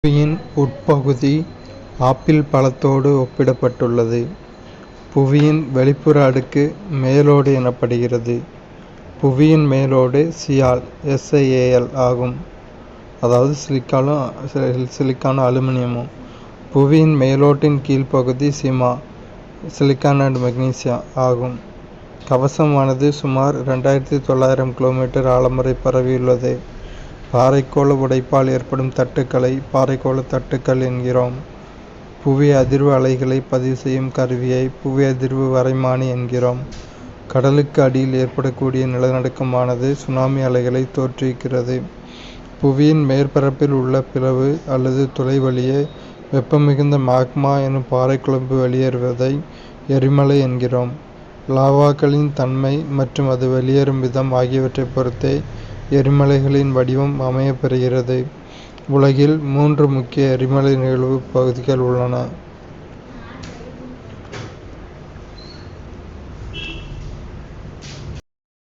புவியின் உட்பகுதி ஆப்பிள் பழத்தோடு ஒப்பிடப்பட்டுள்ளது. புவியின் வெளிப்புற அடுக்கு மேலோடு எனப்படுகிறது. புவியின் மேலோடு சியால் ஆகும், அதாவது சிலிக்கானும் அலுமினியமும். புவியின் மேலோட்டின் கீழ்ப்பகுதி சிலிக்கான் அண்ட் மெக்னீசியம் ஆகும். கவசமானது சுமார் 2900 கிலோமீட்டர் ஆழம் வரை பரவியுள்ளது. பாறைக்கோள உடைப்பால் ஏற்படும் தட்டுக்களை பாறைக்கோள தட்டுக்கள் என்கிறோம். புவி அதிர்வு அலைகளை பதிவு செய்யும் கருவியை புவி அதிர்வு வரைமானி என்கிறோம். கடலுக்கு அடியில் ஏற்படக்கூடிய நிலநடுக்கமானது சுனாமி அலைகளை தோற்றுவிக்கிறது. புவியின் மேற்பரப்பில் உள்ள பிளவு அல்லது துளை வழியே வெப்பமிகுந்த மாக்மா எனும் பாறைக்குழம்பு வெளியேறுவதை எரிமலை என்கிறோம். லாவாக்களின் தன்மை மற்றும் அது வெளியேறும் விதம் ஆகியவற்றை பொறுத்தே எரிமலைகளின் வடிவம் அமையப்பெறுகிறது. உலகில் 3 முக்கிய எரிமலை நிகழ்வு பகுதிகள் உள்ளன.